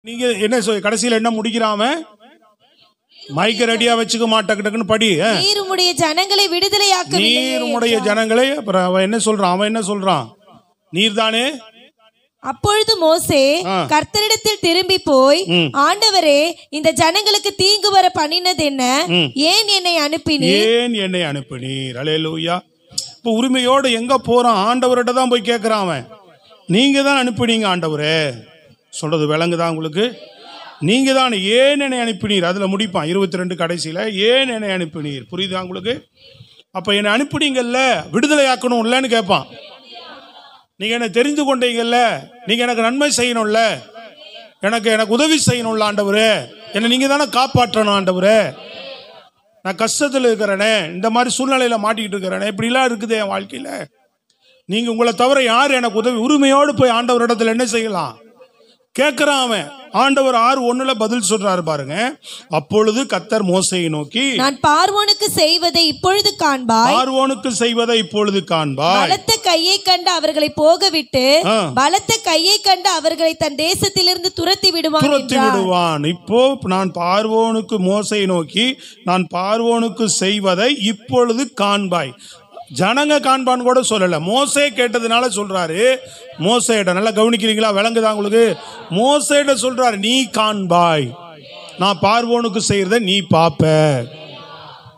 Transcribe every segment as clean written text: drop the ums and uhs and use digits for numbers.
நீங்க என்ன கடைசியில் என்ன முடிக்கிறாம மைக்க ரெடியா வச்சுக்க மாட்டேன்னு படி. நீர் உம்முடைய ஜனங்களை விடுதலையாக்கவில்லை. நீர் உம்முடைய ஜனங்களை அவன் என்ன சொல்றான் நீர் தானே. அப்பொழுது மோசே கர்த்தரிடத்தில் திரும்பி போய், ஆண்டவரே, இந்த ஜனங்களுக்கு தீங்கு வர பண்ணினது என்ன? ஏன் என்னை அனுப்பினீர்? அல்லேலூயா. இப்ப உரிமையோடு எங்க போறான்? ஆண்டவர்கிட்ட தான் போய் கேட்கிறான் அவன். நீங்க தான் அனுப்பினீங்க ஆண்டவரே. சொல்றது விளங்குதான் உங்களுக்கு? நீங்க தான் ஏன் என்னை அனுப்பினீர். அதுல முடிப்பான் 22 கடைசியில, ஏன் என்னை அனுப்பினீர். புரியுதா உங்களுக்கு? அப்ப என்னை அனுப்பினீங்கல்ல, விடுதலையாக்கணும் இல்லைன்னு கேட்பான். நீங்க என்ன தெரிந்து கொண்டீங்கல்ல, நீங்க எனக்கு நன்மை செய்யணும்ல, எனக்கு உதவி செய்யணும்ல ஆண்டவரே, என்னை நீங்க தானே காப்பாற்றணும் ஆண்டவரே. நான் கஷ்டத்தில் இருக்கிறேனே, இந்த மாதிரி சூழ்நிலையில மாட்டிக்கிட்டு இருக்கிறேனே, இப்படிலாம் இருக்குது என் வாழ்க்கையில. நீங்க உங்களை தவிர யார் எனக்கு உதவி? உரிமையோடு போய் ஆண்டவர் இடத்துல என்ன செய்யலாம் கேட்கிறான் அவன். ஆண்டவர் 6:1 பதில் சொல்றாரு பாருங்க. அப்பொழுது கர்த்தர் மோசேயை நோக்கி, நான் பார்வோனுக்கு செய்வதை இப்பொழுது காண்பாய். பார்வோனுக்கு செய்வதை இப்பொழுது காண்பாய். பலத்த கையை கண்டு அவர்களை போகவிட்டு, பலத்த கையை கண்டு அவர்களை தன் தேசத்திலிருந்து துரத்தி விடுவான். இப்போ நான் பார்வோனுக்கு, மோசேயை நோக்கி, நான் பார்வோனுக்கு செய்வதை இப்பொழுது காண்பாய். ஜனங்க காண்பான்னு கூட சொல்லல, மோசே கேட்டதுனால சொல்றாரு. மோசேட நல்லா கவனிக்கிறீங்களா? விளங்குதா உங்களுக்கு? மோசேட சொல்றாரு, நீ காண்பாய், நான் பார்வோனுக்கு செய்யறத நீ பாப்ப.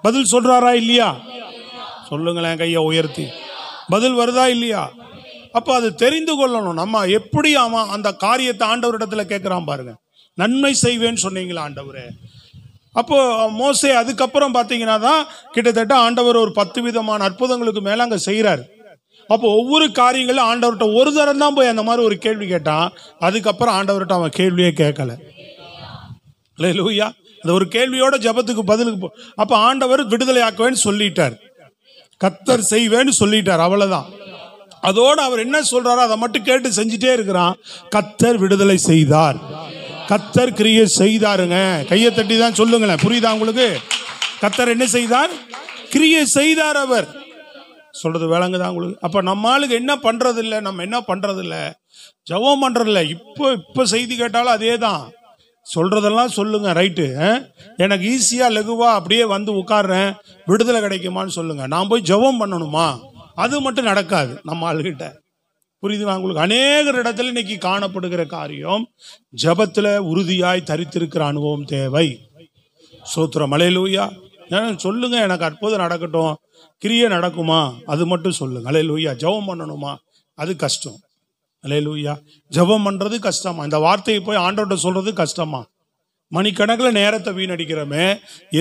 பதில் சொல்றாரா இல்லையா? சொல்லுங்களேன் கையை உயர்த்தி. பதில் வருதா இல்லையா? அப்ப அது தெரிந்து கொள்ளணும். நம்ம எப்படி அவன் அந்த காரியத்தை ஆண்டவரிடத்துல கேட்கிறான் பாருங்க. நன்மை செய்வேன்னு சொன்னீங்களா ஆண்டவரே? அப்போ மோசே அதுக்கப்புறம் பார்த்தீங்கன்னா தான் கிட்டத்தட்ட ஆண்டவர் ஒரு 10 விதமான அற்புதங்களுக்கு மேல அங்க செய்யறாரு. அப்போ ஒவ்வொரு காரியங்களும் ஆண்டவர்கிட்ட ஒரு தரம் தான் போய் அந்த மாதிரி ஒரு கேள்வி கேட்டான். அதுக்கப்புறம் ஆண்டவர்கிட்ட அவன் கேள்வியே கேட்கல. அல்லேலூயா. அந்த ஒரு கேள்வியோட ஜபத்துக்கு பதிலுக்கு அப்ப ஆண்டவர் விடுதலை ஆக்குவேன்னு சொல்லிட்டார், கர்த்தர் செய்வேன்னு சொல்லிட்டார். அவ்வளவுதான். அதோட அவர் என்ன சொல்றாரோ அதை மட்டும் கேட்டு செஞ்சுட்டே இருக்கிறான். கர்த்தர் விடுதலை செய்தார், கர்த்தர் கிரியை செய்தாருங்க. கையை தட்டி தான் சொல்லுங்களேன். புரியுதா உங்களுக்கு? கர்த்தர் என்ன செய்தார்? கிரியை செய்தார். அவர் சொல்றது விளங்குதான் உங்களுக்கு? அப்ப நம்ம ஆளுக்கு என்ன பண்றது இல்லை, நம்ம என்ன பண்றது இல்லை, ஜெபம் பண்றது இல்லை. இப்போ செய்தி கேட்டாலும் அதே தான் சொல்றதெல்லாம் சொல்லுங்க. ரைட்டு, எனக்கு ஈஸியா லகுவா அப்படியே வந்து உட்கார்றேன், விடுதலை கிடைக்குமான்னு சொல்லுங்க. நான் போய் ஜெபம் பண்ணணுமா? அது மட்டும் நடக்காது நம்ம ஆளுகிட்ட. புரியுதுங்களா உங்களுக்கு? அநேக இடத்துல இன்னைக்கு காணப்படுகிற காரியம், ஜபத்துல உறுதியாய் தரித்திருக்கிற அனுபவம் தேவை. சோத்திரம். அல்லேலூயா. சொல்லுங்க, எனக்கு அற்புதம் நடக்கட்டும், கிரியை நடக்குமா? அது மட்டும் சொல்லுங்க. அல்லேலூயா. ஜெபம் பண்ணணுமா? அது கஷ்டம். அல்லேலூயா. ஜெபம் பண்றது கஷ்டமா? இந்த வார்த்தையை போய் ஆண்டவர்கிட்ட சொல்றது கஷ்டமா? மணிக்கணக்கில் நேரத்தை வீணடிக்கிறோமே,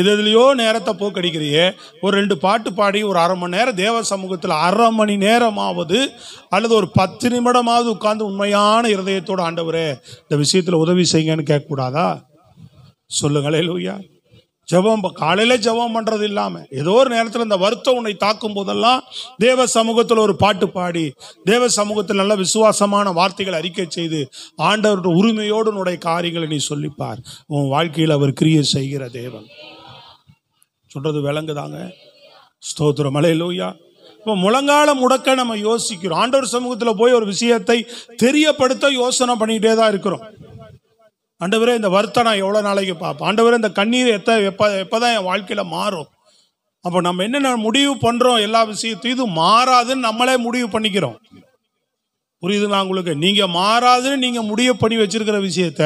எதுலையோ நேரத்தை போக்கடிக்கிறியே. ஒரு 2 பாட்டு பாடி ஒரு 1/2 மணி நேரம் தேவ சமூகத்தில் 1/2 மணி நேரமாவது அல்லது ஒரு 10 நிமிடமாவது உட்கார்ந்து உண்மையான இருதயத்தோட ஆண்டவரே இந்த விஷயத்தில் உதவி செய்யுங்கன்னு கேட்கக்கூடாதா? சொல்லுங்க. அல்லேலூயா. ஜெபம் காலையில ஜெபம் பண்றது இல்லாம ஏதோ ஒரு நேரத்தில் இந்த வருத்தம் உன்னை தாக்கும் போதெல்லாம் தேவ சமூகத்தில் ஒரு பாட்டு பாடி, தேவ சமூகத்தில் நல்ல விசுவாசமான வார்த்தைகளை அறிக்கை செய்து ஆண்டவருடைய உரிமையோடு உன்னுடைய காரியங்களை நீ சொல்லிப்பார். உன் வாழ்க்கையில் அவர் கிரியை செய்கிற தேவன். சொல்றது விளங்குதாங்க? ஸ்தோத்திரம். அல்லேலூயா. இப்போ முழங்கால முடக்க நம்ம யோசிக்கிறோம். ஆண்டவர் சமூகத்தில் போய் ஒரு விஷயத்தை தெரியப்படுத்த யோசனை பண்ணிக்கிட்டே தான் இருக்கிறோம். ஆண்டவரே, இந்த வருத்தம் நான் எவ்வளோ நாளைக்கு பார்ப்பேன்? ஆண்டவரே, இந்த கண்ணீர் எப்போதான் என் வாழ்க்கையில் மாறும்? அப்போ நம்ம என்னென்ன முடிவு பண்ணுறோம்? எல்லா விஷயத்தையும் இது மாறாதுன்னு நம்மளே முடிவு பண்ணிக்கிறோம். புரியுதுங்களா உங்களுக்கு? நீங்கள் மாறாதுன்னு நீங்கள் முடிவு பண்ணி வச்சிருக்கிற விஷயத்த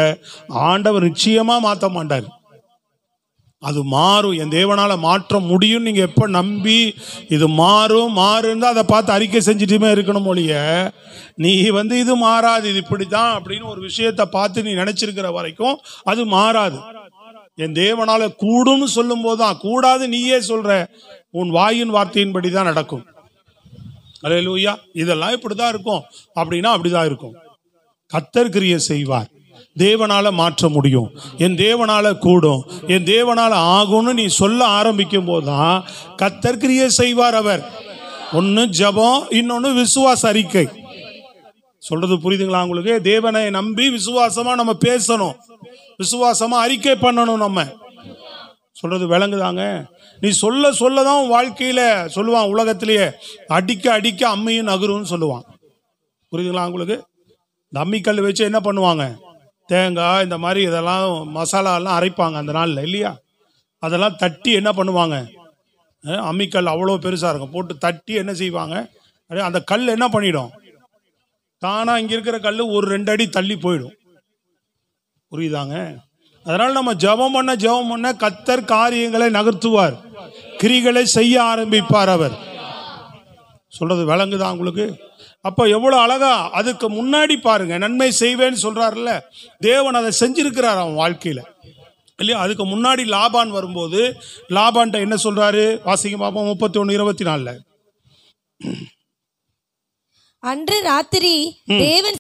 ஆண்டவர் நிச்சயமாக மாற்ற மாட்டார். அது மாறும். என் தேவனால மாற்ற முடியும். நீங்க எப்ப நம்பி இது மாறும் அதை பார்த்து அறிக்கை செஞ்சுட்டுமே இருக்கணும் ஒழிய, நீ இது மாறாது, இது இப்படித்தான் அப்படின்னு ஒரு விஷயத்தை பார்த்து நீ நினைச்சிருக்கிற வரைக்கும் அது மாறாது. என் தேவனால கூடும்னு சொல்லும் போதுதான், கூடாது நீயே சொல்ற, உன் வாயின் வார்த்தையின்படி தான் நடக்கும். அல்லேலூயா. இதெல்லாம் இப்படிதான் இருக்கும் அப்படின்னா அப்படிதான் இருக்கும். கர்த்தர் கிரியை செய்வார். தேவனால மாற்ற முடியும், என் தேவனால கூடும், என் தேவனால ஆகும்னு நீ சொல்ல ஆரம்பிக்கும் போதுதான் கர்த்தர் கிரியை செய்வார். அவர் ஒன்னு ஜெபம், இன்னொன்னு விசுவாச அறிக்கை. சொல்றது புரியுதுங்களா உங்களுக்கு? தேவனை நம்பி விசுவாசமா நம்ம பேசணும், விசுவாசமா அறிக்கை பண்ணணும். நம்ம சொல்றது விளங்குதாங்க? நீ சொல்லதான் வாழ்க்கையில சொல்லுவான். உலகத்திலேயே அடிக்க அடிக்க அம்மையும் நகரும்னு சொல்லுவான். புரியுதுங்களா உங்களுக்கு? இந்த அம்மிக்கல் வச்சு என்ன பண்ணுவாங்க? தேங்காய் இந்த மாதிரி இதெல்லாம் மசாலாலாம் அரைப்பாங்க அந்த நாளில் இல்லையா? அதெல்லாம் தட்டி என்ன பண்ணுவாங்க, அம்மிக்கல் அவ்வளோ பெருசாக இருக்கும், போட்டு தட்டி என்ன செய்வாங்க, அந்த கல் என்ன பண்ணிடும், தானாக இங்கே இருக்கிற கல் ஒரு 2 அடி தள்ளி போயிடும். புரியுதாங்க? அதனால் நம்ம ஜெபம் பண்ண கர்த்தர் காரியங்களை நகர்த்துவார், கிரிகளை செய்ய ஆரம்பிப்பார் அவர். சொல்றது விளங்குதா உங்களுக்கு? அப்போ எவ்வளோ அழகா அதுக்கு முன்னாடி பாருங்க, நன்மை செய்வேன்னு சொல்றாருல்ல, தேவன் அதை செஞ்சிருக்கிறார் அவன் வாழ்க்கையில் இல்லையா? அதுக்கு முன்னாடி லாபான் வரும்போது லாபான்ட்ட என்ன சொல்றாரு, வாசிங்க பாப்போம் 31:24. அன்று ராத்திரி தேவன்